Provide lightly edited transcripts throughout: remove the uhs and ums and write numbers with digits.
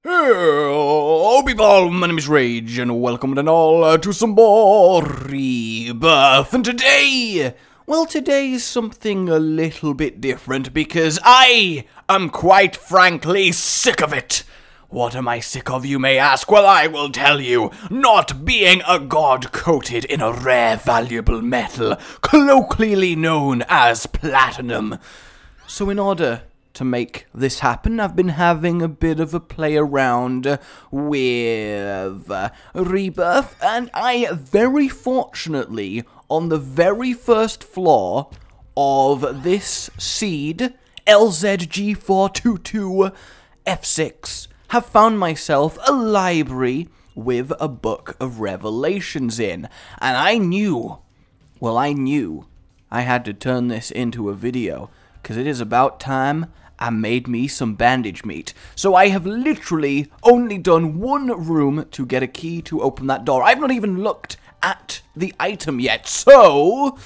Hello people, my name is Rage, and welcome and all to some more Rebirth, and today is something a little bit different, because I am quite frankly sick of it. What am I sick of, you may ask? Well, I will tell you, not being a god coated in a rare valuable metal, colloquially known as platinum. So in order to make this happen, I've been having a bit of a play around with Rebirth, and I very fortunately, on the very first floor of this seed, LZG422F6, have found myself a library with a book of Revelations in, and I knew I had to turn this into a video, because it is about time I made me some bandage meat. So I have literally only done one room to get a key to open that door. I've not even looked at the item yet, so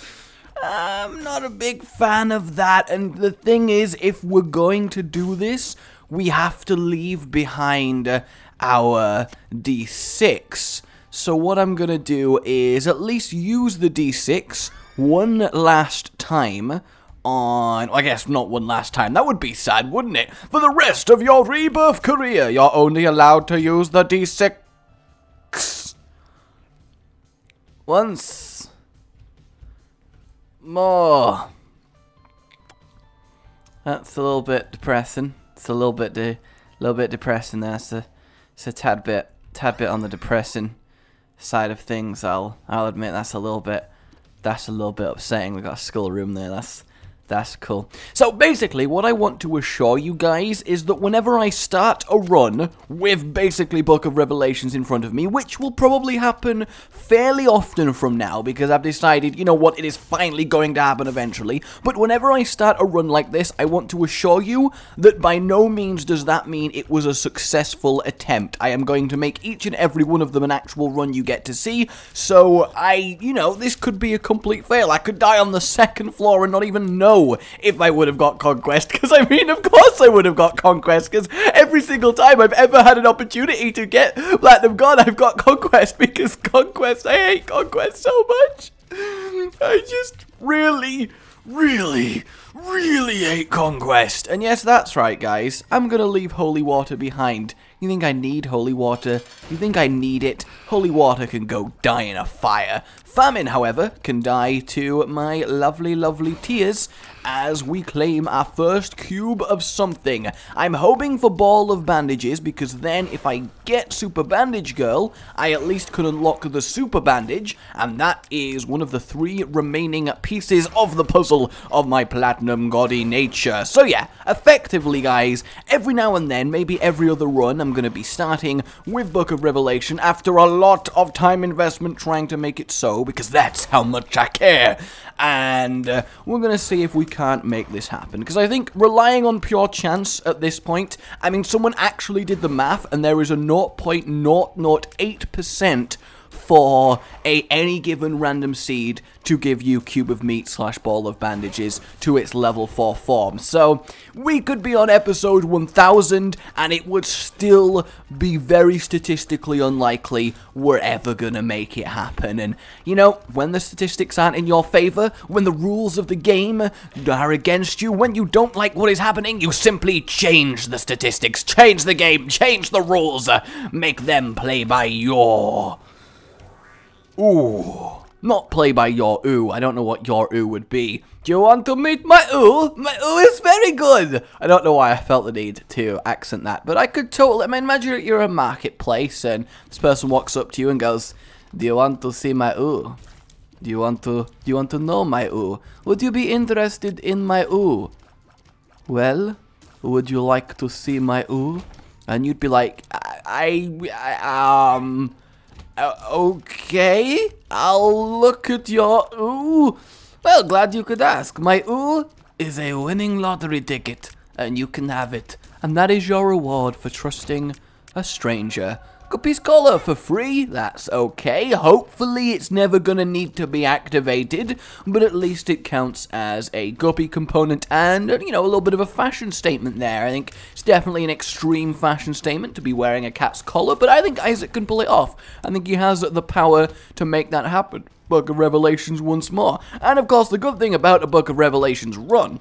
I'm not a big fan of that. And the thing is, if we're going to do this, we have to leave behind our D6. So what I'm gonna do is at least use the D6 one last time on, I guess not one last time, that would be sad, wouldn't it? For the rest of your Rebirth career, you're only allowed to use the D6 once more. That's a little bit depressing. It's a little bit depressing there. It's a tad bit on the depressing side of things. I'll admit that's a little bit upsetting. We got a skull room there. That's cool. So basically, what I want to assure you guys is that whenever I start a run with basically Book of Revelations in front of me, which will probably happen fairly often from now, because I've decided, you know what, it is finally going to happen eventually, but whenever I start a run like this, I want to assure you that by no means does that mean it was a successful attempt. I am going to make each and every one of them an actual run you get to see, so this could be a complete fail. I could die on the second floor and not even know if I would have got Conquest, because I mean, of course I would have got Conquest, because every single time I've ever had an opportunity to get Platinum God, I've got Conquest, because Conquest, I hate Conquest so much. I just really hate Conquest. And yes, that's right, guys, I'm gonna leave Holy Water behind. You think I need Holy Water? You think I need it? Holy Water can go die in a fire. Famine, however, can die to my lovely tears as we claim our first cube of something. I'm hoping for Ball of Bandages, because then if I get Super Bandage Girl, I at least could unlock the Super Bandage, and that is one of the 3 remaining pieces of the puzzle of my Platinum Gaudy nature. So yeah, effectively, guys, every now and then, maybe every other run, I'm going to be starting with Book of Revelation after a lot of time investment trying to make it so, because that's how much I care. And we're going to see if we can't make this happen, because I think relying on pure chance at this point, I mean, someone actually did the math, and there is a 0.008% for any given random seed to give you Cube of Meat / Ball of Bandages to its level 4 form. So we could be on episode 1000 and it would still be very statistically unlikely we're ever gonna make it happen. And you know, when the statistics aren't in your favor, when the rules of the game are against you, when you don't like what is happening, you simply change the statistics, change the game, change the rules, make them play by your ooh. Not play by your ooh. I don't know what your ooh would be. Do you want to meet my ooh? My ooh is very good. I don't know why I felt the need to accent that, but I could totally, I mean, imagine that you're a marketplace and this person walks up to you and goes, do you want to see my ooh? Do you want to know my ooh? Would you be interested in my ooh? Well, would you like to see my ooh? And you'd be like, okay, I'll look at your ooh. Well, glad you could ask. My ooh is a winning lottery ticket, and you can have it. And that is your reward for trusting a stranger. Guppy's collar for free, that's okay. Hopefully it's never gonna need to be activated, but at least it counts as a Guppy component and, you know, a little bit of a fashion statement there. I think it's definitely an extreme fashion statement to be wearing a cat's collar, but I think Isaac can pull it off. I think he has the power to make that happen. Book of Revelations once more. And of course, the good thing about a Book of Revelations run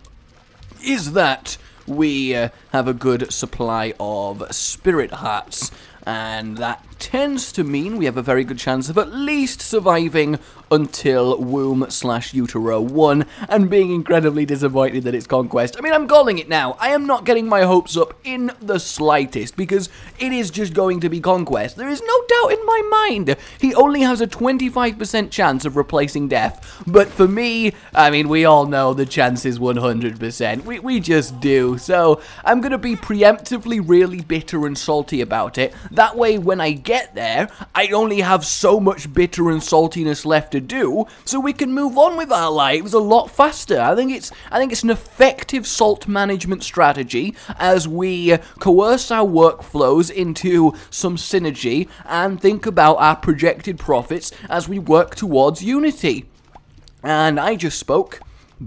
is that we have a good supply of spirit hearts. And that tends to mean we have a very good chance of at least surviving until womb/utero 1 and being incredibly disappointed that it's conquest. I mean, I'm calling it now. I am not getting my hopes up in the slightest because it is just going to be conquest. There is no doubt in my mind. He only has a 25% chance of replacing death. But for me, I mean, we all know the chance is 100%. We just do. So I'm going to be preemptively really bitter and salty about it. That way, when I get there, I only have so much bitter and saltiness left to do, so we can move on with our lives a lot faster. I think it's an effective salt management strategy as we coerce our workflows into some synergy and think about our projected profits as we work towards unity. And I just spoke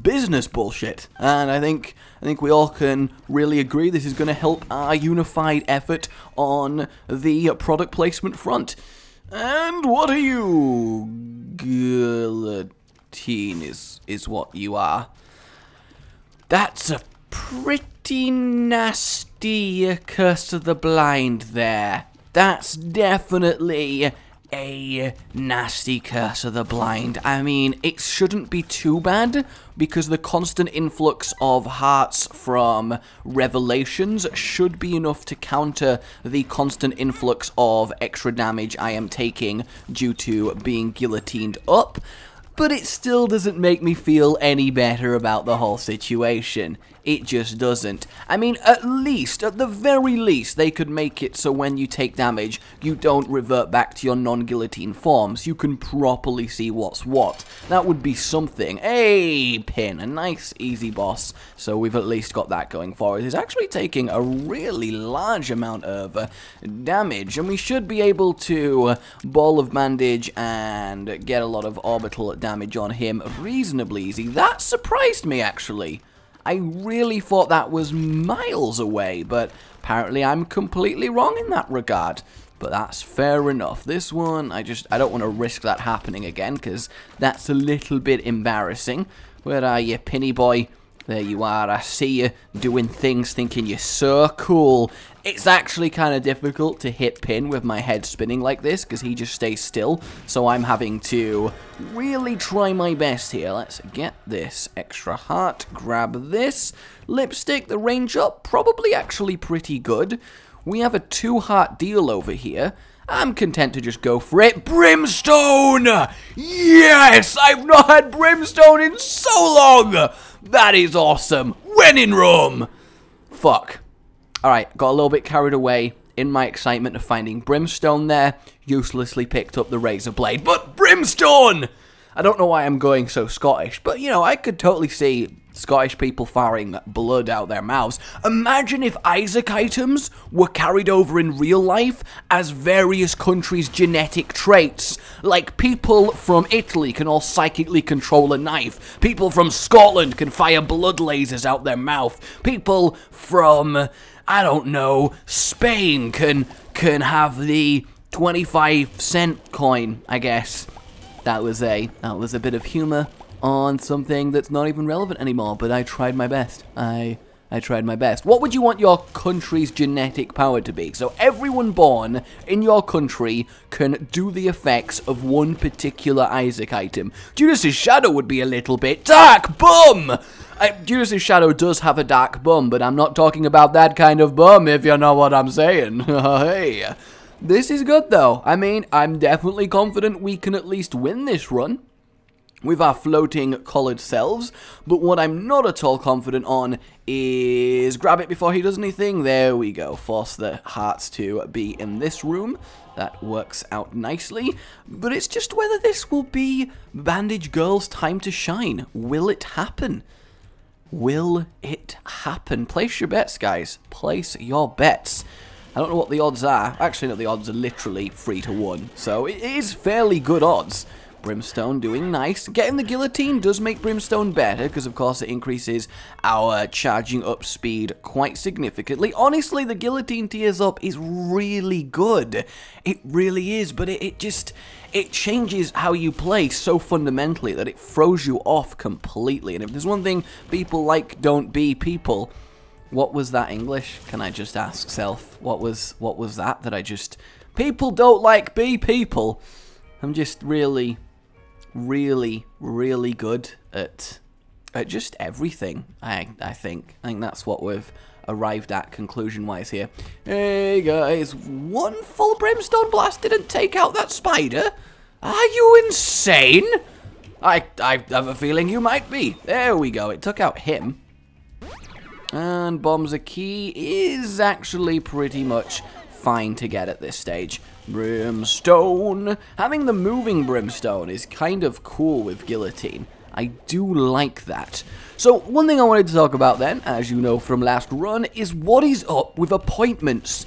business bullshit, and I think we all can really agree this is going to help our unified effort on the product placement front. And what are you? Guillotine is what you are. That's a pretty nasty Curse of the Blind there. That's definitely a nasty Curse of the Blind. I mean, it shouldn't be too bad because the constant influx of hearts from Revelations should be enough to counter the constant influx of extra damage I am taking due to being guillotined up. But it still doesn't make me feel any better about the whole situation. It just doesn't. I mean, at the very least, they could make it so when you take damage, you don't revert back to your non-guillotine forms. You can properly see what's what. That would be something. Hey, Pin, a nice, easy boss. So we've at least got that going for us. He's actually taking a really large amount of damage, and we should be able to Ball of Bandage and get a lot of orbital damage on him reasonably easy. That surprised me, actually. I really thought that was miles away, but apparently I'm completely wrong in that regard. But that's fair enough. This one, I don't want to risk that happening again, because that's a little bit embarrassing. Where are you, Pinny boy? There you are. I see you doing things thinking you're so cool. It's actually kind of difficult to hit Pin with my head spinning like this because he just stays still. So I'm having to really try my best here. Let's get this extra heart. Grab this. Lipstick, the range up, probably actually pretty good. We have a 2-heart deal over here. I'm content to just go for it. Brimstone! Yes! I've not had Brimstone in so long! That is awesome. When in Rome! Fuck. Alright, got a little bit carried away in my excitement of finding Brimstone there. Uselessly picked up the Razor Blade. But Brimstone! I don't know why I'm going so Scottish, but, you know, I could totally see Scottish people firing blood out their mouths. Imagine if Isaac items were carried over in real life as various countries' genetic traits. Like, people from Italy can all psychically control a knife. People from Scotland can fire blood lasers out their mouth. People from, I don't know, Spain can have the 25-cent coin, I guess. That was a bit of humor on something that's not even relevant anymore, but I tried my best. I tried my best. What would you want your country's genetic power to be? So everyone born in your country can do the effects of one particular Isaac item. Judas's Shadow would be a little bit dark bum! Judas's Shadow does have a dark bum, but I'm not talking about that kind of bum, if you know what I'm saying. Hey. This is good, though. I mean, I'm definitely confident we can at least win this run with our floating collared selves, but what I'm not at all confident on is grab it before he does anything. There we go. Force the hearts to be in this room. That works out nicely, but it's just whether this will be Bandage Girl's time to shine. Will it happen? Will it happen? Place your bets, guys. Place your bets. I don't know what the odds are. Actually, no, the odds are literally 3 to 1. So it is fairly good odds. Brimstone doing nice. Getting the guillotine does make Brimstone better, because of course it increases our charging up speed quite significantly. Honestly, the guillotine tears up is really good. It really is, but it changes how you play so fundamentally that it throws you off completely. And if there's one thing people like, don't be people. What was that English? Can I just ask self? What was that I just... People don't like be people. I'm just really good at just everything. I think that's what we've arrived at conclusion-wise here. Hey guys, one full brimstone blast didn't take out that spider? Are you insane? I have a feeling you might be. There we go. It took out him. And Bombs a Key is actually pretty much fine to get at this stage. Brimstone. Having the moving brimstone is kind of cool with guillotine. I do like that. So one thing I wanted to talk about then, as you know from last run, is what is up with appointments.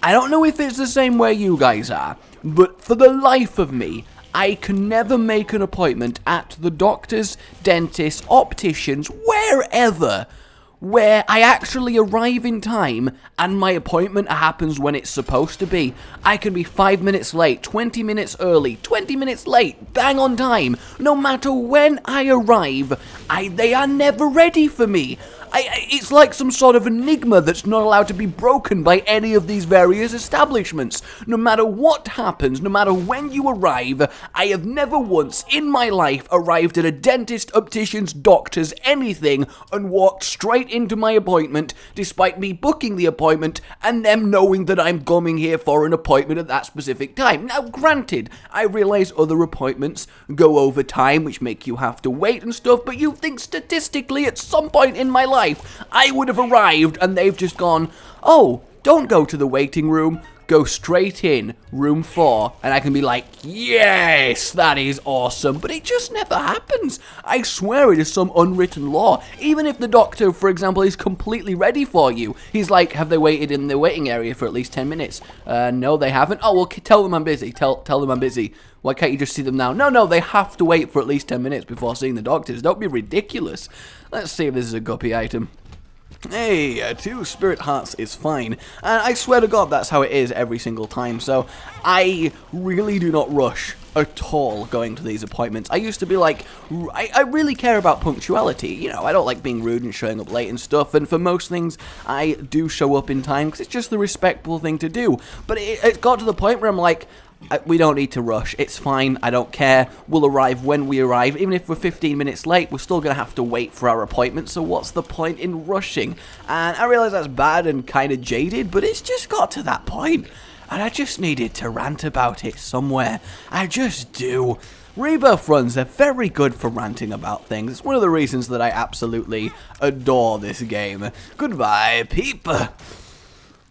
I don't know if it's the same way you guys are, but for the life of me, I can never make an appointment at the doctors, dentists, opticians, wherever, where I actually arrive in time and my appointment happens when it's supposed to be. I can be 5 minutes late, 20 minutes early, 20 minutes late, bang on time. No matter when I arrive, they are never ready for me. It's like some sort of enigma that's not allowed to be broken by any of these various establishments. No matter what happens, no matter when you arrive, I have never once in my life arrived at a dentist, optician's, doctor's, anything, and walked straight into my appointment, despite me booking the appointment and them knowing that I'm coming here for an appointment at that specific time. Now, granted, I realize other appointments go over time, which make you have to wait and stuff, but you think statistically at some point in my life, I would have arrived and they've just gone, oh, don't go to the waiting room, go straight in, room 4, and I can be like, yes, that is awesome, but it just never happens. I swear it is some unwritten law. Even if the doctor, for example, is completely ready for you, he's like, have they waited in the waiting area for at least 10 minutes? No, they haven't. Oh, well, tell them I'm busy. Tell them I'm busy. Why can't you just see them now? No, they have to wait for at least 10 minutes before seeing the doctors. Don't be ridiculous. Let's see if this is a guppy item. Hey, 2 spirit hearts is fine. And I swear to God, that's how it is every single time. So I really do not rush at all going to these appointments. I used to be like, I really care about punctuality. You know, I don't like being rude and showing up late and stuff. And for most things, I do show up in time because it's just the respectful thing to do. But it got to the point where I'm like, we don't need to rush. It's fine. I don't care. We'll arrive when we arrive. Even if we're 15 minutes late, we're still going to have to wait for our appointment. So what's the point in rushing? And I realize that's bad and kind of jaded, but it's just got to that point. And I just needed to rant about it somewhere. I just do. Rebirth runs are very good for ranting about things. It's one of the reasons that I absolutely adore this game. Goodbye, Peep.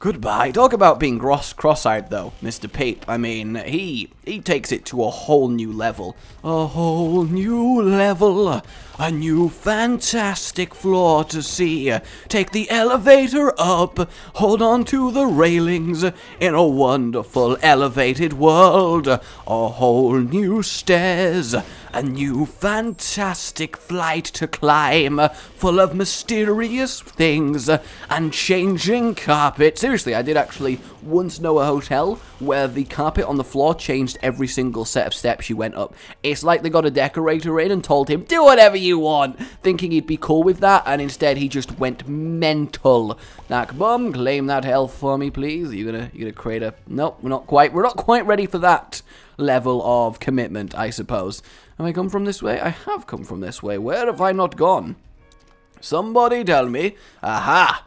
Goodbye. Talk about being cross-eyed, though, Mr. Peep. I mean, he takes it to a whole new level. A whole new level. A new fantastic floor to see. Take the elevator up. Hold on to the railings. In a wonderful elevated world. A whole new stairs. A new fantastic flight to climb, full of mysterious things and changing carpet. Seriously, I did actually once know a hotel where the carpet on the floor changed every single set of steps you went up. It's like they got a decorator in and told him, do whatever you want, thinking he'd be cool with that, and instead he just went mental. Nakbum, claim that health for me, please. You gonna create a... Nope, we're not quite ready for that level of commitment, I suppose. Have I come from this way? I have come from this way. Where have I not gone? Somebody tell me. Aha!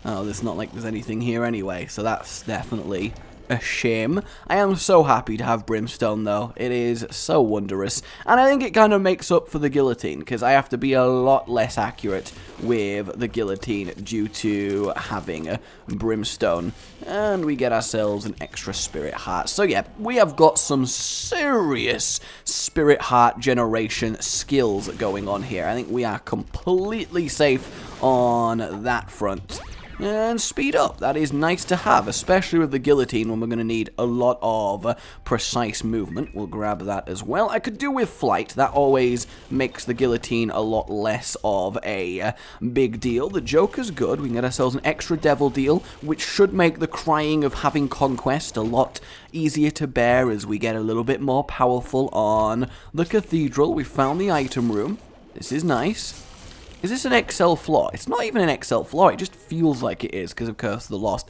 Oh, it's not like there's anything here anyway, so that's definitely a shame. I am so happy to have Brimstone, though. It is so wondrous. And I think it kind of makes up for the guillotine, because I have to be a lot less accurate with the guillotine due to having a Brimstone. And we get ourselves an extra spirit heart. So yeah, we have got some serious spirit heart generation skills going on here. I think we are completely safe on that front. and speed up. That is nice to have, especially with the guillotine when we're going to need a lot of precise movement. We'll grab that as well. I could do with flight. That always makes the guillotine a lot less of a big deal. The Joker's good. We can get ourselves an extra devil deal, which should make the crying of having conquest a lot easier to bear as we get a little bit more powerful on the cathedral. We found the item room. This is nice. Is this an XL floor? It's not even an XL floor, it just feels like it is because of Curse of the Lost.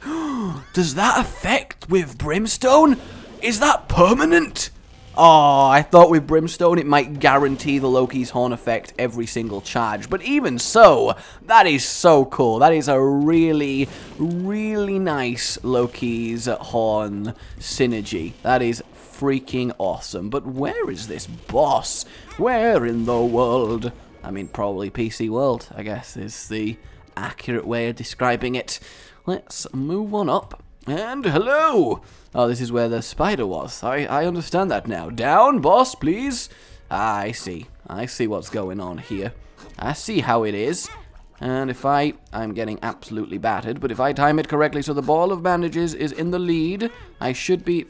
Does that affect with Brimstone? Is that permanent? Oh, I thought with Brimstone it might guarantee the Loki's Horn effect every single charge. But even so, that is so cool. That is a really, really nice Loki's Horn synergy. That is freaking awesome. But where is this boss? Where in the world? I mean, probably PC World, I guess, is the accurate way of describing it. Let's move on up. And hello! Oh, this is where the spider was. I understand that now. Down, boss, please. Ah, I see. I see what's going on here. I see how it is. And if I'm getting absolutely battered, but if I time it correctly so the ball of bandages is in the lead, I should be,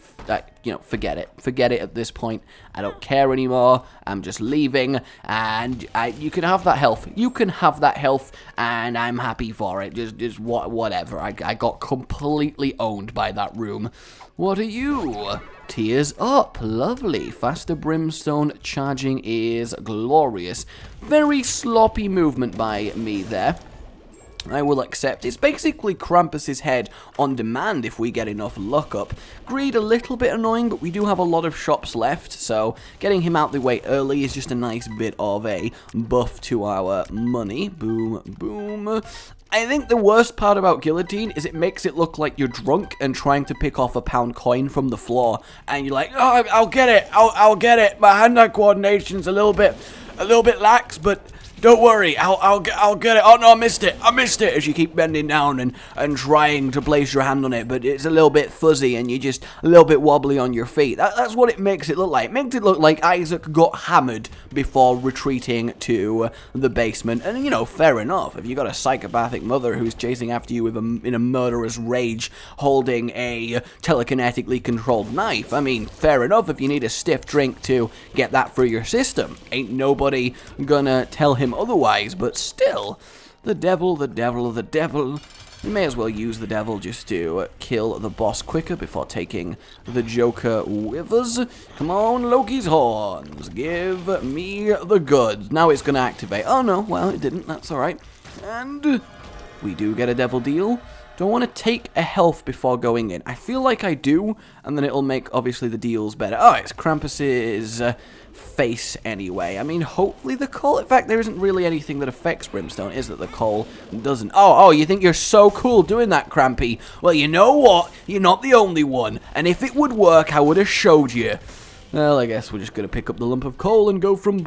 you know, forget it. Forget it at this point. I don't care anymore. I'm just leaving, and you can have that health. You can have that health, and I'm happy for it. Just whatever. I got completely owned by that room. What are you? Tears up. Lovely. Faster Brimstone charging is glorious. Very sloppy movement by me there. I will accept. It's basically Krampus's head on demand if we get enough luck up. Greed a little bit annoying, but we do have a lot of shops left, so getting him out the way early is just a nice bit of a buff to our money. Boom, boom. I think the worst part about Guillotine is it makes it look like you're drunk and trying to pick off a £1 coin from the floor, and you're like, oh, I'll get it, I'll get it. My hand-eye coordination's a little bit lax, but don't worry, I'll get it. Oh no, I missed it as you keep bending down and trying to place your hand on it, but it's a little bit fuzzy and you're just a little bit wobbly on your feet. That's what it makes it look like. It makes it look like Isaac got hammered before retreating to the basement. And you know, fair enough. If you got a psychopathic mother who's chasing after you with in a murderous rage, holding a telekinetically controlled knife, I mean, fair enough if you need a stiff drink to get that through your system. Ain't nobody gonna tell him otherwise, but still, the devil. We may as well use the devil just to kill the boss quicker before taking the Joker with us. Come on, Loki's horns, give me the goods. Now it's gonna activate. Oh no, well it didn't, that's alright. And we do get a devil deal. Do I want to take a health before going in? I feel like I do, and then it'll make, obviously, the deals better. Oh, it's Krampus's face anyway. I mean, hopefully the coal... In fact, there isn't really anything that affects Brimstone, is that the coal doesn't. Oh, you think you're so cool doing that, Krampy? Well, you know what? You're not the only one. And if it would work, I would have showed you. Well, I guess we're just going to pick up the lump of coal and go from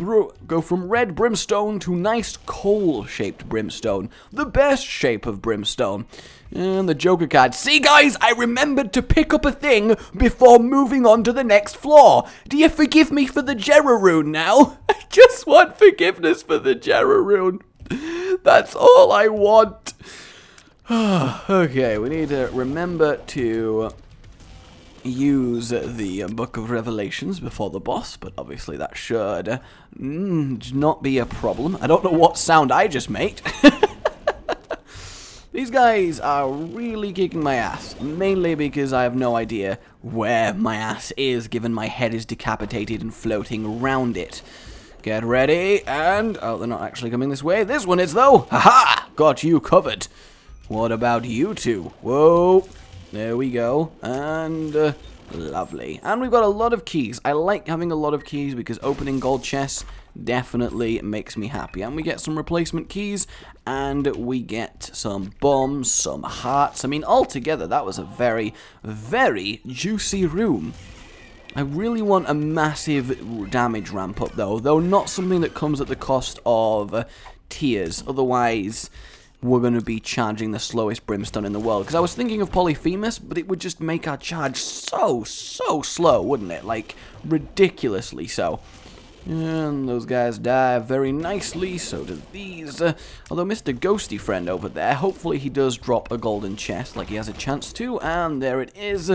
red brimstone to nice coal-shaped brimstone. The best shape of brimstone. And the Joker card. See, guys, I remembered to pick up a thing before moving on to the next floor. Do you forgive me for the Jera rune now? I just want forgiveness for the Jera rune. That's all I want. Okay, we need to remember to use the Book of Revelations before the boss, but obviously that should not be a problem. I don't know what sound I just made. These guys are really kicking my ass, mainly because I have no idea where my ass is, given my head is decapitated and floating around it. Get ready, and... oh, they're not actually coming this way. This one is, though. Haha! Got you covered. What about you two? Whoa. There we go. And... lovely. And we've got a lot of keys. I like having a lot of keys because opening gold chests definitely makes me happy. And we get some replacement keys, and we get some bombs, some hearts. I mean, altogether, that was a very, very juicy room. I really want a massive damage ramp up, though not something that comes at the cost of tears. Otherwise, we're going to be charging the slowest brimstone in the world. Because I was thinking of Polyphemus, but it would just make our charge so slow, wouldn't it? Like, ridiculously so. And those guys die very nicely, so do these. Although Mr. Ghosty Friend over there, hopefully he does drop a golden chest like he has a chance to, and there it is.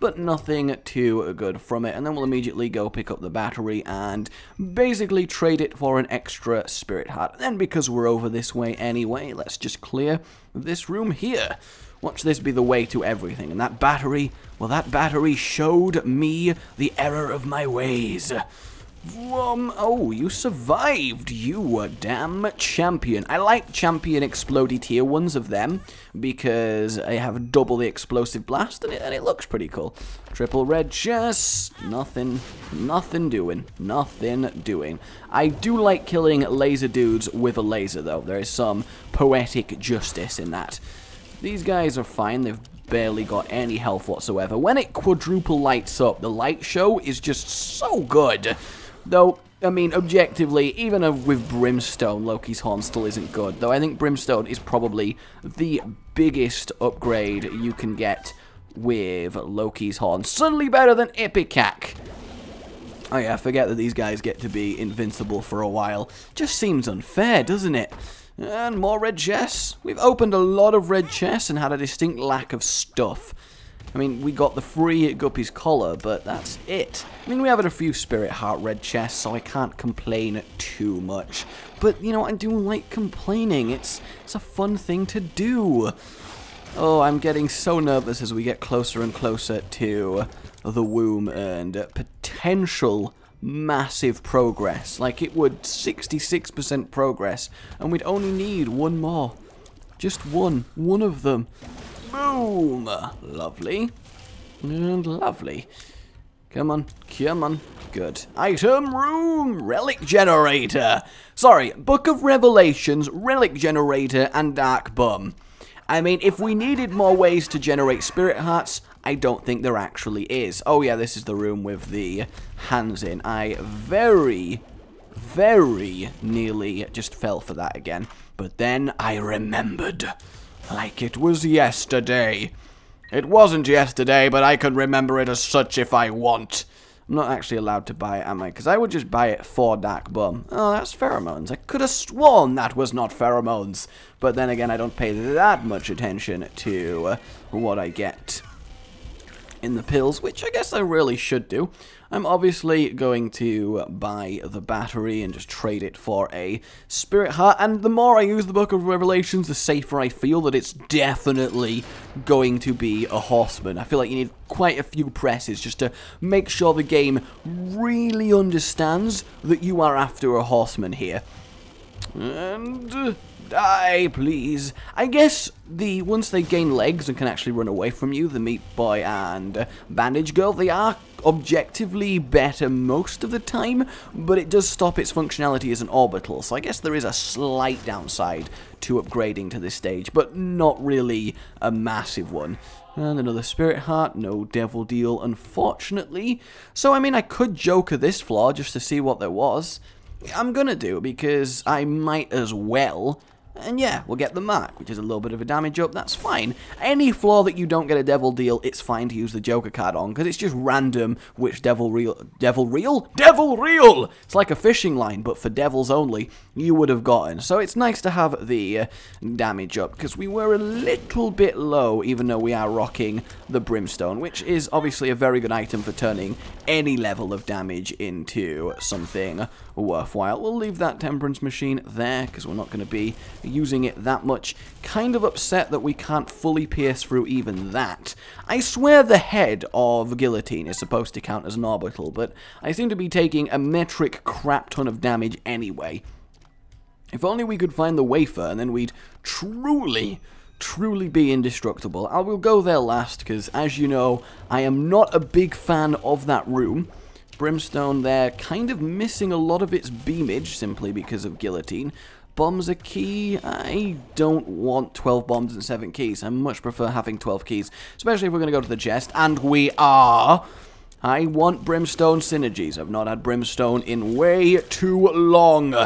But nothing too good from it, and then we'll immediately go pick up the battery and basically trade it for an extra spirit heart. Then because we're over this way anyway, let's just clear this room here. Watch this be the way to everything, and that battery, well, that battery showed me the error of my ways. Oh, you survived, you damn champion. I like champion explodey tier ones of them, because I have double the explosive blast, and it looks pretty cool. Triple red chest, nothing doing. I do like killing laser dudes with a laser, though. There is some poetic justice in that. These guys are fine, they've barely got any health whatsoever. When it quadruple lights up, the light show is just so good. Though, I mean, objectively, even with Brimstone, Loki's Horn still isn't good. Though I think Brimstone is probably the biggest upgrade you can get with Loki's Horn. Certainly better than Ipecac. Oh yeah, forget that these guys get to be invincible for a while. Just seems unfair, doesn't it? And more red chests. We've opened a lot of red chests and had a distinct lack of stuff. I mean, we got the free Guppy's collar, but that's it. I mean, we have a few Spirit Heart red chests, so I can't complain too much. But, you know, I do like complaining. It's a fun thing to do. Oh, I'm getting so nervous as we get closer and closer to the womb and potential massive progress. Like, it would 66% progress, and we'd only need one more. Just one of them. Boom! Lovely. And lovely. Come on. Good. Item room! Relic generator! Sorry, Book of Revelations, Relic generator, and Dark Bum. I mean, if we needed more ways to generate spirit hearts, I don't think there actually is. Oh yeah, this is the room with the hands in. I very nearly just fell for that again. But then I remembered. Like it was yesterday. It wasn't yesterday, but I can remember it as such if I want. I'm not actually allowed to buy it, am I? Because I would just buy it for Dark Bum. Oh, that's pheromones. I could have sworn that was not pheromones. But then again, I don't pay that much attention to what I get in the pills, which I guess I really should do. I'm obviously going to buy the battery and just trade it for a spirit heart, and the more I use the Book of Revelations, the safer I feel that it's definitely going to be a horseman. I feel like you need quite a few presses just to make sure the game really understands that you are after a horseman here. And die, please. I guess once they gain legs and can actually run away from you, the Meat Boy and Bandage Girl, they are objectively better most of the time, but it does stop its functionality as an orbital, so I guess there is a slight downside to upgrading to this stage, but not really a massive one. And another Spirit Heart, no Devil Deal, unfortunately. So, I mean, I could Joker this floor just to see what there was. I'm gonna do, because I might as well. And yeah, we'll get the mark, which is a little bit of a damage up, that's fine. Any floor that you don't get a Devil Deal, it's fine to use the Joker card on, because it's just random which Devil Reel? It's like a fishing line, but for devils only, you would have gotten. So it's nice to have the damage up, because we were a little bit low, even though we are rocking the Brimstone, which is obviously a very good item for turning any level of damage into something worthwhile. We'll leave that Temperance Machine there, because we're not going to be using it that much. Kind of upset that we can't fully pierce through even that. I swear the head of Guillotine is supposed to count as an orbital, but I seem to be taking a metric crap ton of damage anyway. If only we could find the wafer, and then we'd truly be indestructible. I will go there last, because as you know, I am not a big fan of that room. Brimstone there, kind of missing a lot of its beamage, simply because of Guillotine. Bombs are key. I don't want 12 bombs and 7 keys. I much prefer having 12 keys, especially if we're going to go to the chest, and we are. I want Brimstone synergies. I've not had Brimstone in way too long.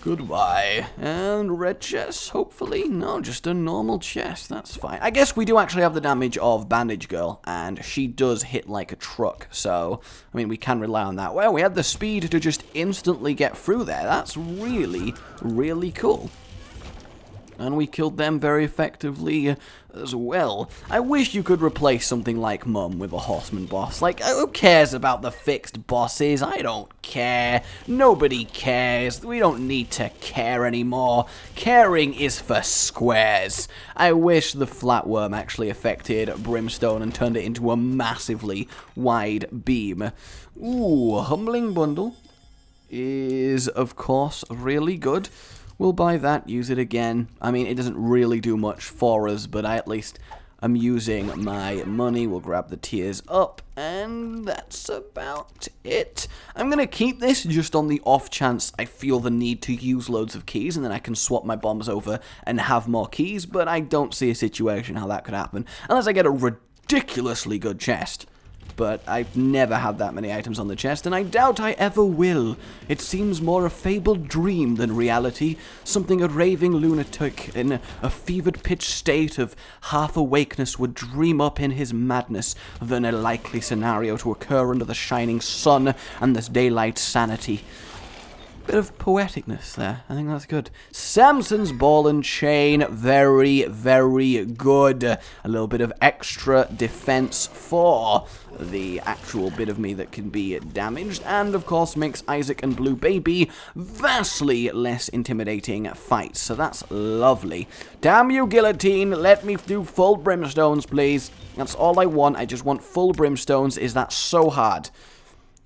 Goodbye. And red chest, hopefully. No, just a normal chest. That's fine. I guess we do actually have the damage of Bandage Girl, and she does hit like a truck. So, I mean, we can rely on that. Well, we had the speed to just instantly get through there. That's really, really cool. And we killed them very effectively as well. I wish you could replace something like Mum with a Horseman boss. Like, who cares about the fixed bosses? I don't care. Nobody cares. We don't need to care anymore. Caring is for squares. I wish the flatworm actually affected Brimstone and turned it into a massively wide beam. Ooh, Humbling Bundle is, of course, really good. We'll buy that, use it again. I mean, it doesn't really do much for us, but I at least am using my money. We'll grab the tiers up, and that's about it. I'm going to keep this just on the off chance I feel the need to use loads of keys, and then I can swap my bombs over and have more keys, but I don't see a situation how that could happen, unless I get a ridiculously good chest. But I've never had that many items on the chest, and I doubt I ever will. It seems more a fabled dream than reality, something a raving lunatic in a fevered-pitched state of half-awakeness would dream up in his madness than a likely scenario to occur under the shining sun and this daylight sanity. Bit of poeticness there. I think that's good. Samson's ball and chain. Very, very good. A little bit of extra defense for the actual bit of me that can be damaged. And, of course, makes Isaac and Blue Baby vastly less intimidating fights. So that's lovely. Damn you, Guillotine. Let me do full brimstones, please. That's all I want. I just want full brimstones. Is that so hard?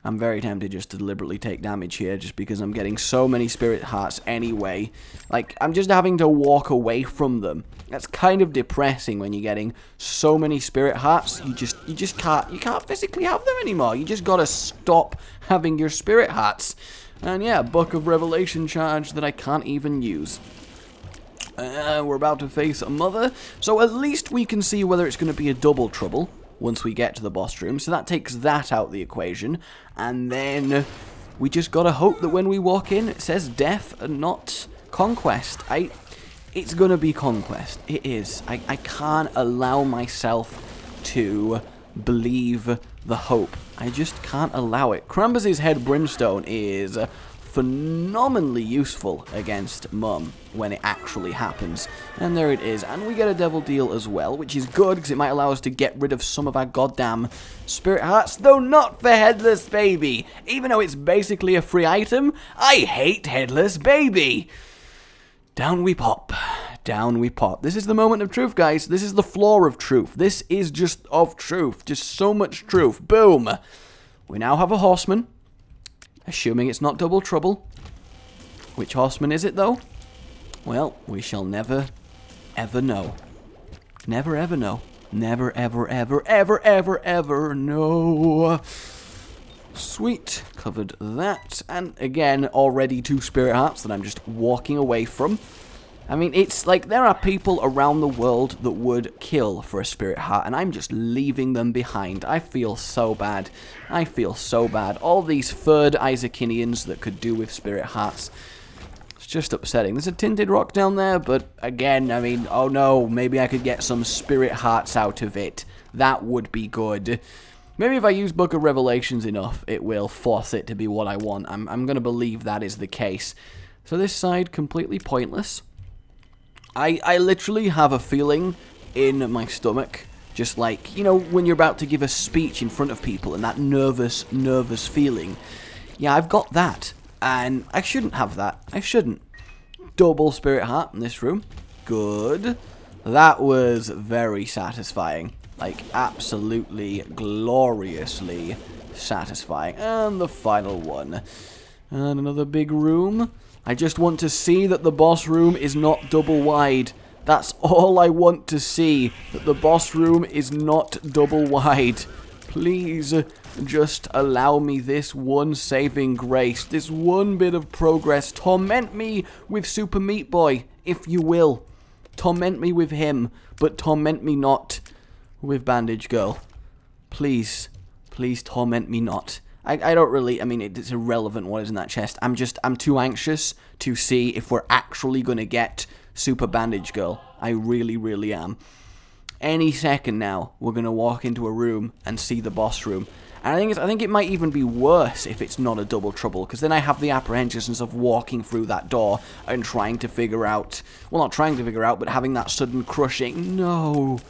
I'm very tempted just to deliberately take damage here, just because I'm getting so many spirit hearts anyway. Like, I'm just having to walk away from them. That's kind of depressing when you're getting so many spirit hearts. You just can't physically have them anymore. You just gotta stop having your spirit hearts. And yeah, Book of Revelation charge that I can't even use. We're about to face a mother, so at least we can see whether it's going to be a double trouble once we get to the boss room, so that takes that out of the equation, and then we just gotta hope that when we walk in, it says death and not conquest. It's gonna be conquest. It is. I can't allow myself to believe the hope. I just can't allow it. Krampus's head brimstone is phenomenally useful against Mum when it actually happens. And there it is. And we get a devil deal as well, which is good because it might allow us to get rid of some of our goddamn spirit hearts, though not for Headless Baby. Even though it's basically a free item, I hate Headless Baby. Down we pop. Down we pop. This is the moment of truth, guys. This is the floor of truth. This is just of truth. Just so much truth. Boom. We now have a horseman. Assuming it's not double trouble. Which horseman is it, though? Well, we shall never, ever know. Never, ever know. Never, ever, ever, ever, ever, ever know. Sweet. Covered that. And again, already 2 spirit hearts that I'm just walking away from. I mean, it's like there are people around the world that would kill for a spirit heart, and I'm just leaving them behind. I feel so bad. I feel so bad. All these third Isaacinians that could do with spirit hearts. It's just upsetting. There's a tinted rock down there, but again, I mean, oh no, maybe I could get some spirit hearts out of it. That would be good. Maybe if I use Book of Revelations enough, it will force it to be what I want. I'm going to believe that is the case. So this side, completely pointless. I literally have a feeling in my stomach, just like, you know, when you're about to give a speech in front of people and that nervous feeling. Yeah, I've got that, and I shouldn't have that. I shouldn't. Double spirit heart in this room. Good. That was very satisfying. Like, absolutely gloriously satisfying. And the final one. And another big room. I just want to see that the boss room is not double wide. That's all I want to see. That the boss room is not double wide. Please just allow me this one saving grace. This one bit of progress. Torment me with Super Meat Boy, if you will. Torment me with him, but torment me not with Bandage Girl. Please, please torment me not. I don't really, I mean, it's irrelevant what is in that chest. I'm too anxious to see if we're actually going to get Super Bandage Girl. I really, really am. Any second now, we're going to walk into a room and see the boss room. And I think it might even be worse if it's not a double trouble, because then I have the apprehensions of walking through that door and trying to figure out, well, not trying to figure out, but having that sudden crushing, no,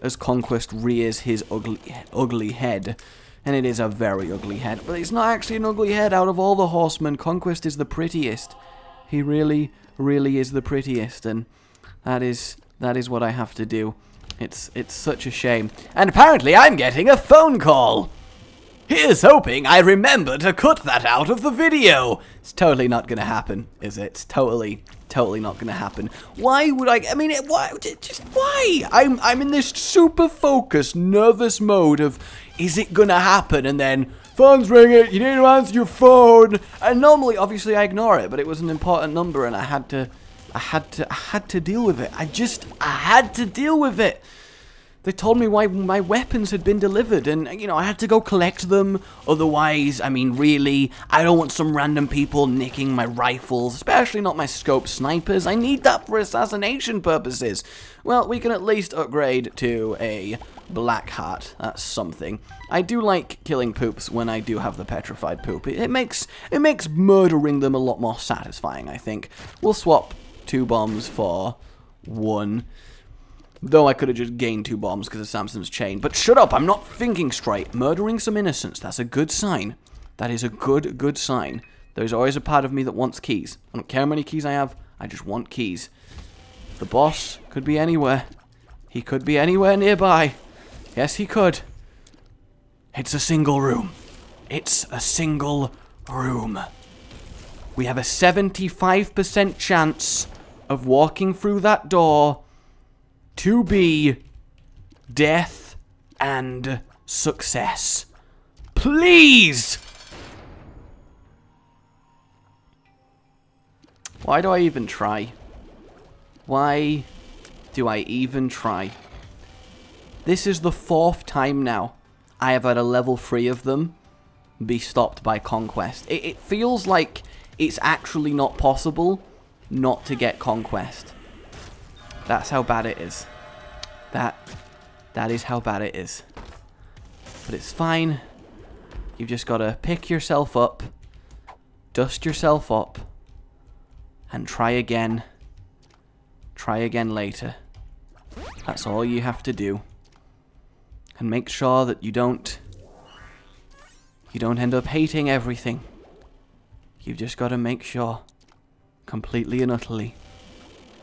as Conquest rears his ugly head. And it is a very ugly head, but it's not actually an ugly head. Out of all the horsemen, Conquest is the prettiest. He really, really is the prettiest, and that is what I have to do. It's such a shame. And apparently I'm getting a phone call. Here's hoping I remember to cut that out of the video. It's totally not going to happen, is it? It's totally not going to happen. Why would I mean, why? Just why? I'm in this super focused, nervous mode of, is it going to happen? And then, phone's ringing, you need to answer your phone. And normally, obviously, I ignore it, but it was an important number and I had to deal with it. I had to deal with it. They told me why my weapons had been delivered, and, you know, I had to go collect them. Otherwise, I mean, really, I don't want some random people nicking my rifles, especially not my scope snipers. I need that for assassination purposes. Well, we can at least upgrade to a black hat. That's something. I do like killing poops when I do have the petrified poop. It makes murdering them a lot more satisfying, I think. We'll swap 2 bombs for 1. Though I could have just gained 2 bombs because of Samson's chain. But shut up, I'm not thinking straight. Murdering some innocents, that's a good sign. That is a good sign. There's always a part of me that wants keys. I don't care how many keys I have, I just want keys. The boss could be anywhere. He could be anywhere nearby. Yes, he could. It's a single room. It's a single room. We have a 75% chance of walking through that door to be death and success. Please! Why do I even try? Why do I even try? This is the 4th time now I have had a level 3 of them be stopped by Conquest. It feels like it's actually not possible not to get Conquest. That's how bad it is. That is how bad it is. But it's fine. You've just got to pick yourself up, dust yourself up, and try again. Try again later. That's all you have to do. And make sure that you don't end up hating everything. You've just got to make sure. Completely and utterly.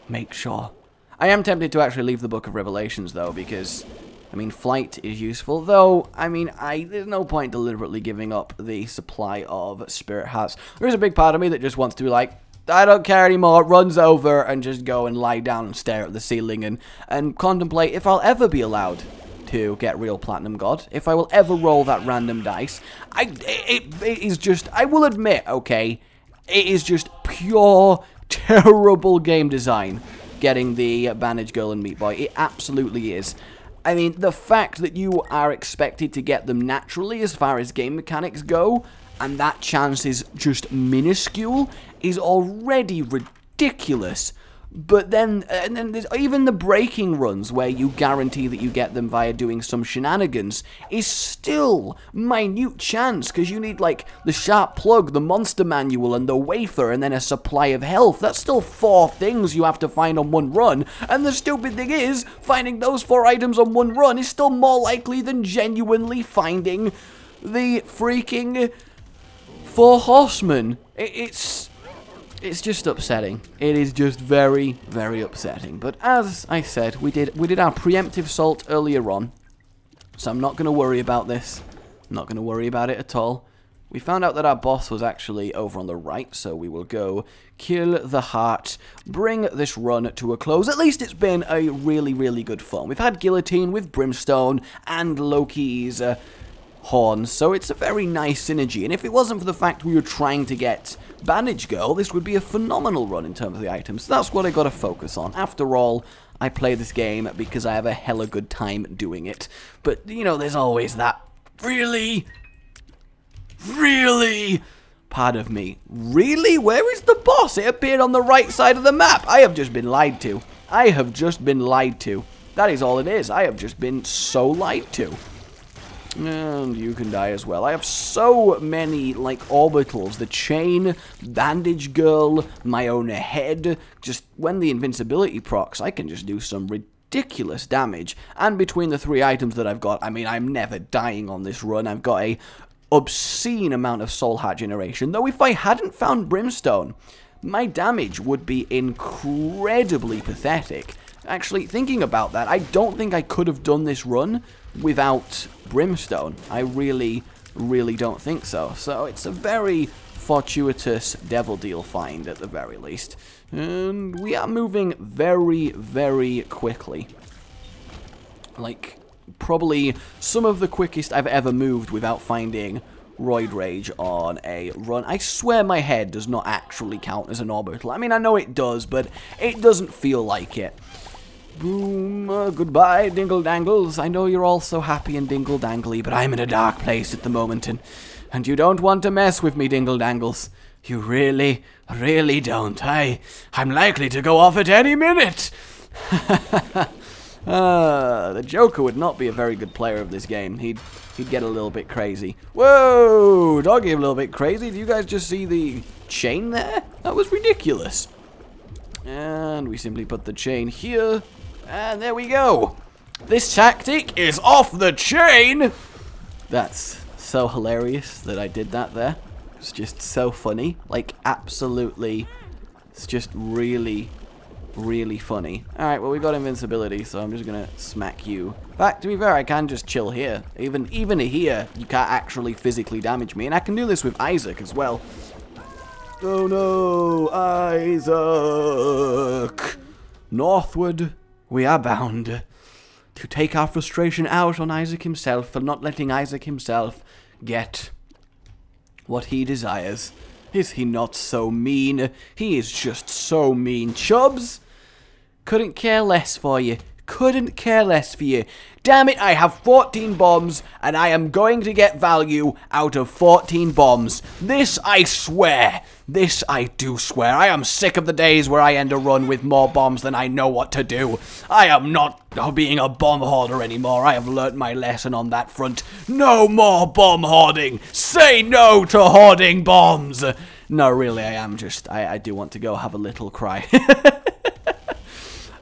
Make sure. I am tempted to actually leave the Book of Revelations, though, because, I mean, flight is useful, though, I mean, there's no point deliberately giving up the supply of spirit hearts. There is a big part of me that just wants to be like, I don't care anymore, runs over, and just go and lie down and stare at the ceiling and contemplate if I'll ever be allowed to get real Platinum God, if I will ever roll that random dice. It is just, I will admit, okay, it is just pure, terrible game design. Getting the Bandage Girl and Meat Boy. It absolutely is. I mean, the fact that you are expected to get them naturally as far as game mechanics go, and that chance is just minuscule, is already ridiculous. But then, and then there's even the breaking runs where you guarantee that you get them via doing some shenanigans is still minute chance, because you need like the sharp plug, the monster manual, and the wafer, and then a supply of health. That's still 4 things you have to find on 1 run, and the stupid thing is, finding those 4 items on 1 run is still more likely than genuinely finding the freaking 4 horsemen. It's just upsetting. It is just very, very upsetting. But as I said, we did our preemptive assault earlier on, so I'm not going to worry about this. I'm not going to worry about it at all. We found out that our boss was actually over on the right, so we will go kill the heart, bring this run to a close. At least it's been a really, really good fun. We've had Guillotine with Brimstone and Loki's horns, so it's a very nice synergy. And if it wasn't for the fact we were trying to get Bandage Girl, this would be a phenomenal run in terms of the items. So that's what I gotta focus on. After all, I play this game because I have a hella good time doing it. But, you know, there's always that Really? Really? Part of me. Really? Where is the boss? It appeared on the right side of the map. I have just been lied to. I have just been lied to. That is all it is. I have just been so lied to. And you can die as well. I have so many, like, orbitals. The chain, bandage girl, my own head. Just when the invincibility procs, I can just do some ridiculous damage. And between the 3 items that I've got, I mean, I'm never dying on this run. I've got a obscene amount of soul heart generation. Though if I hadn't found brimstone, my damage would be incredibly pathetic. Actually, thinking about that, I don't think I could have done this run without brimstone. I really, really don't think so. So it's a very fortuitous devil deal find at the very least. And we are moving very, very quickly. Like, probably some of the quickest I've ever moved without finding Roid Rage on a run. I swear my head does not actually count as an orbital. I mean, I know it does, but it doesn't feel like it. Boom, goodbye, Dingle Dangles. I know you're all so happy and Dingle Dangly, but I'm in a dark place at the moment, and you don't want to mess with me, Dingle Dangles. You really, really don't. I'm likely to go off at any minute. The Joker would not be a very good player of this game. He'd get a little bit crazy. Whoa, doggy a little bit crazy. Do you guys just see the chain there? That was ridiculous. And we simply put the chain here. And there we go. This tactic is off the chain. That's so hilarious that I did that there. It's just so funny. Like, absolutely. It's just really, really funny. Alright, well, we got invincibility, so I'm just gonna smack you. In fact, to be fair, I can just chill here. Even here, you can't actually physically damage me. And I can do this with Isaac as well. Oh no, Isaac! Northward, we are bound to take our frustration out on Isaac himself for not letting Isaac himself get what he desires. Is he not so mean? He is just so mean. Chubbs, couldn't care less for you. Couldn't care less for you. Damn it, I have 14 bombs, and I am going to get value out of 14 bombs. This I swear. This I do swear. I am sick of the days where I end a run with more bombs than I know what to do. I am not being a bomb hoarder anymore. I have learnt my lesson on that front. No more bomb hoarding. Say no to hoarding bombs. No, really, I am just, I do want to go have a little cry.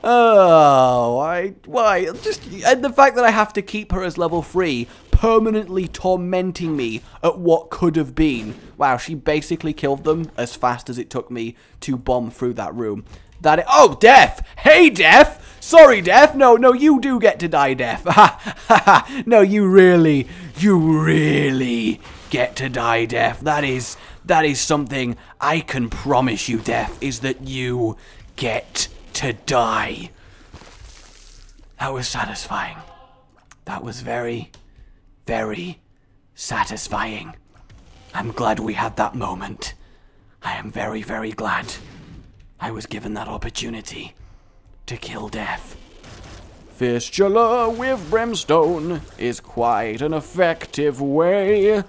Oh, why? Just, and the fact that I have to keep her as level 3, permanently tormenting me at what could have been. Wow, she basically killed them as fast as it took me to bomb through that room. Oh, Def! Hey, Def! Sorry, Def. No, you do get to die, Def. No, you really get to die, Def. That is something I can promise you, Def, is that you get to die. That was satisfying. That was very, very satisfying. I'm glad we had that moment. I am very, very glad I was given that opportunity to kill Death. Fistula with brimstone is quite an effective way,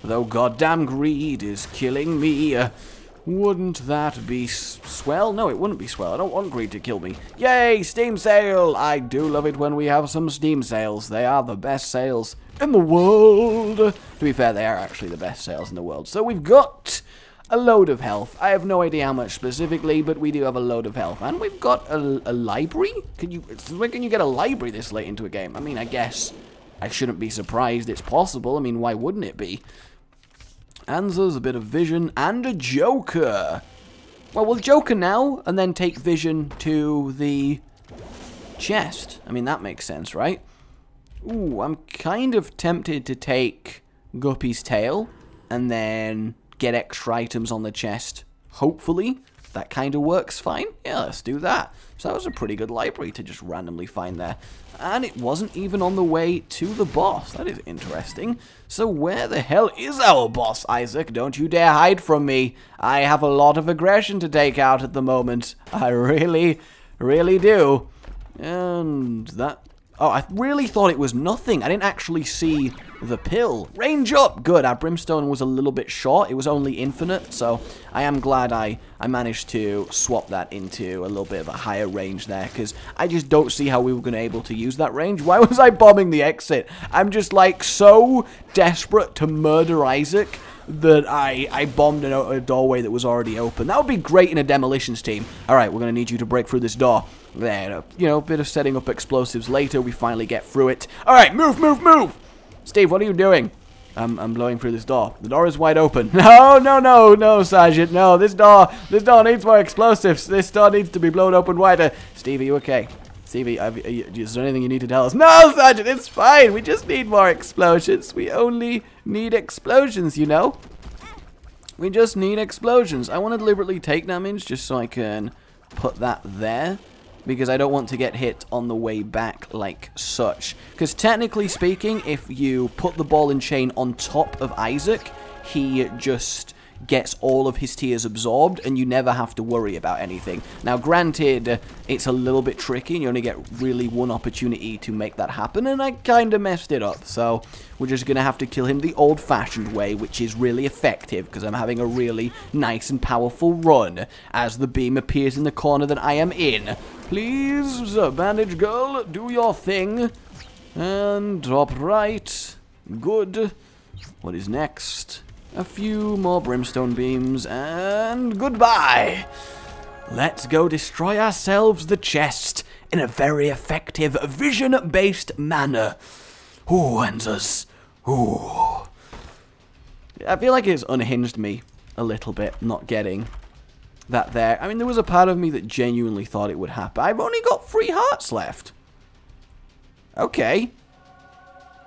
though goddamn greed is killing me. Wouldn't that be swell? No, it wouldn't be swell. I don't want greed to kill me. Yay, Steam sale! I do love it when we have some Steam sales. They are the best sales in the world. To be fair, they are actually the best sales in the world. So we've got a load of health. I have no idea how much specifically, but we do have a load of health. And we've got a library? When can you get a library this late into a game? I mean, I guess I shouldn't be surprised it's possible. I mean, why wouldn't it be? Answers, a bit of vision, and a Joker. Well, we'll Joker now, and then take vision to the chest. I mean, that makes sense, right? Ooh, I'm kind of tempted to take Guppy's tail, and then get extra items on the chest. Hopefully, that kind of works fine. Yeah, let's do that. So that was a pretty good library to just randomly find there. And it wasn't even on the way to the boss. That is interesting. So where the hell is our boss, Isaac? Don't you dare hide from me. I have a lot of aggression to take out at the moment. I really, really do. And that Oh, I really thought it was nothing. I didn't actually see the pill. Range up! Good, our brimstone was a little bit short. It was only infinite, so I am glad I managed to swap that into a little bit of a higher range there, because I just don't see how we were going to be able to use that range. Why was I bombing the exit? I'm just, like, so desperate to murder Isaac that I bombed a doorway that was already open. That would be great in a demolitions team. Alright, we're going to need you to break through this door. There, you know, a bit of setting up explosives later. We finally get through it. Alright, move, move, move! Steve, what are you doing? I'm blowing through this door. The door is wide open. No, no, no, no, Sergeant. No, this door needs more explosives. This door needs to be blown open wider. Steve, are you okay? Stevie, is there anything you need to tell us? No, Sergeant, it's fine. We just need more explosions. We only need explosions, you know? We just need explosions. I want to deliberately take damage just so I can put that there, because I don't want to get hit on the way back like such. Because technically speaking, if you put the ball and chain on top of Isaac, he just gets all of his tears absorbed, and you never have to worry about anything. Now, granted, it's a little bit tricky, and you only get really one opportunity to make that happen, and I kind of messed it up. So, we're just going to have to kill him the old-fashioned way, which is really effective, because I'm having a really nice and powerful run as the beam appears in the corner that I am in. Please, bandage girl, do your thing. And drop right. Good. What is next? A few more brimstone beams, and goodbye! Let's go destroy ourselves the chest in a very effective vision-based manner. Ooh, Enzas. Ooh. I feel like it's unhinged me a little bit, not getting that there. I mean, there was a part of me that genuinely thought it would happen. I've only got 3 hearts left. Okay.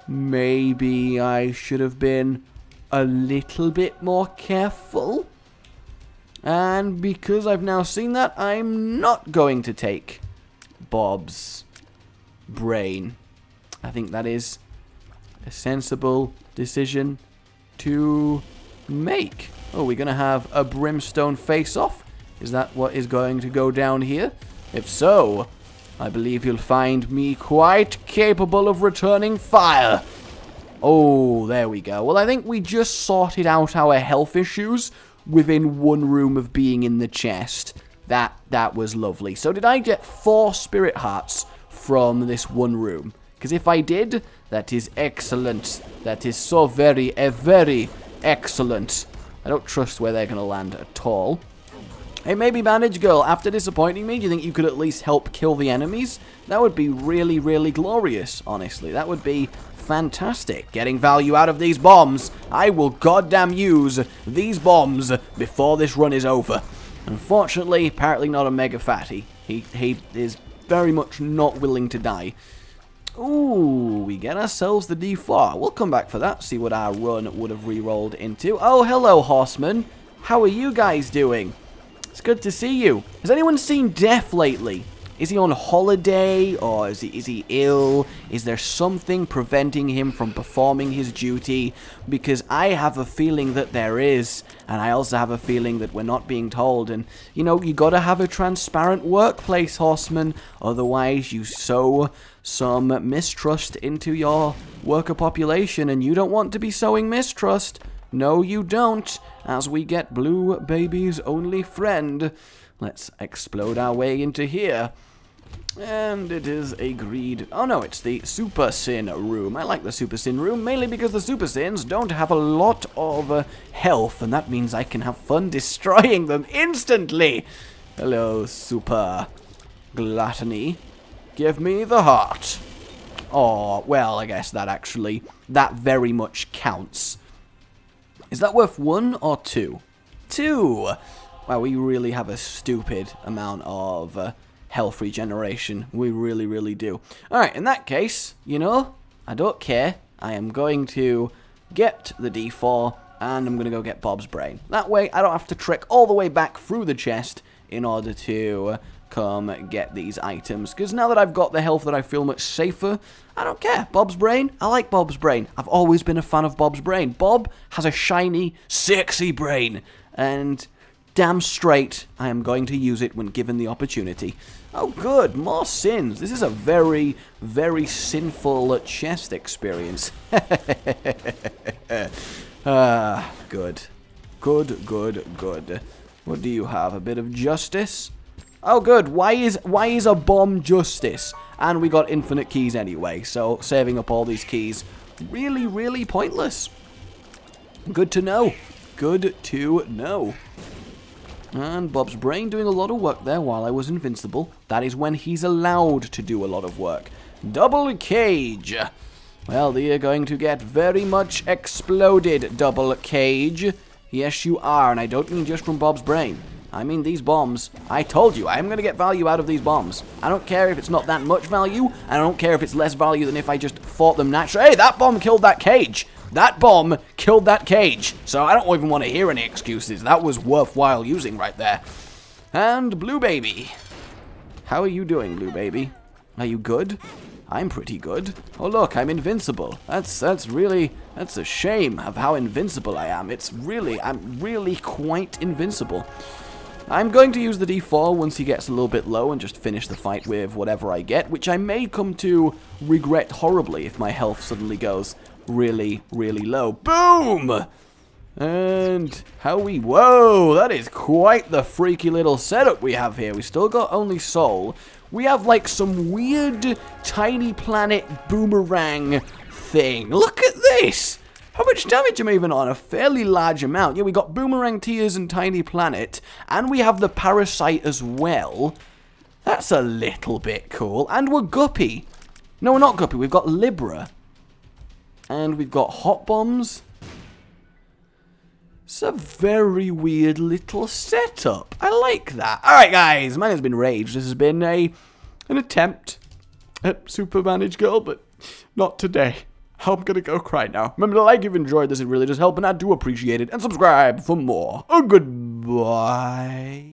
Maybe I should have been a little bit more careful. And because I've now seen that, I'm not going to take Bob's brain. I think that is a sensible decision to make. Oh, we're going to have a brimstone face-off? Is that what is going to go down here? If so, I believe you'll find me quite capable of returning fire. Oh, there we go. Well, I think we just sorted out our health issues within one room of being in the chest. That was lovely. So did I get 4 spirit hearts from this one room? Because if I did, that is excellent. That is so very excellent. I don't trust where they're going to land at all. Hey, maybe Bandage Girl, after disappointing me, do you think you could at least help kill the enemies? That would be really glorious, honestly. That would be fantastic. Getting value out of these bombs. I will goddamn use these bombs before this run is over. Unfortunately, apparently not a mega fatty. He is very much not willing to die. Ooh, we get ourselves the D4. We'll come back for that, see what our run would have re-rolled into. Oh, hello, horsemen. How are you guys doing? It's good to see you. Has anyone seen Death lately? Is he on holiday, or is he ill? Is there something preventing him from performing his duty? Because I have a feeling that there is, and I also have a feeling that we're not being told. And, you know, you gotta have a transparent workplace, horseman. Otherwise, you sow some mistrust into your worker population, and you don't want to be sowing mistrust. No, you don't, as we get Blue Baby's only friend. Let's explode our way into here. And it is a greed. Oh no, it's the Super Sin room. I like the Super Sin room, mainly because the Super Sins don't have a lot of health, and that means I can have fun destroying them instantly. Hello, Super Gluttony. Give me the heart. Oh, well, I guess that very much counts. Is that worth 1 or 2? 2! Wow, we really have a stupid amount of health regeneration. We really do. Alright, in that case, you know, I don't care. I am going to get the D4, and I'm going to go get Bob's brain. That way, I don't have to trek all the way back through the chest in order to come get these items. Because now that I've got the health that I feel much safer, I don't care. Bob's brain? I like Bob's brain. I've always been a fan of Bob's brain. Bob has a shiny, sexy brain. And damn straight I am going to use it when given the opportunity. Oh, good. More sins. This is a very, very sinful chest experience. Good. Good, good, good. What do you have? A bit of justice? Oh, good. Why is a bomb justice? And we got infinite keys anyway, so saving up all these keys, really, really pointless. Good to know. Good to know. And Bob's brain doing a lot of work there while I was invincible. That is when he's allowed to do a lot of work. Double cage. Well, they are going to get very much exploded, double cage. Yes, you are, and I don't mean just from Bob's brain. I mean these bombs. I told you, I'm going to get value out of these bombs. I don't care if it's not that much value, and I don't care if it's less value than if I just fought them naturally. Hey, that bomb killed that cage. That bomb killed that cage. So I don't even want to hear any excuses. That was worthwhile using right there. And Blue Baby. How are you doing, Blue Baby? Are you good? I'm pretty good. Oh look, I'm invincible. That's a shame of how invincible I am. I'm really quite invincible. I'm going to use the D4 once he gets a little bit low and just finish the fight with whatever I get, which I may come to regret horribly if my health suddenly goes really, really low. Boom! And whoa, that is quite the freaky little setup we have here. We still got only soul. We have like some weird tiny planet boomerang thing. Look at this! How much damage am I even on? A fairly large amount. Yeah, we got boomerang tears and tiny planet, and we have the parasite as well. That's a little bit cool. And we're Guppy. No, we're not Guppy. We've got Libra. And we've got hot bombs. It's a very weird little setup. I like that. Alright guys, mine has been Rage. This has been an attempt at Super Manage Girl, but not today. I'm gonna go cry now. Remember to like if you enjoyed this, it really does help, and I do appreciate it. And subscribe for more. Goodbye.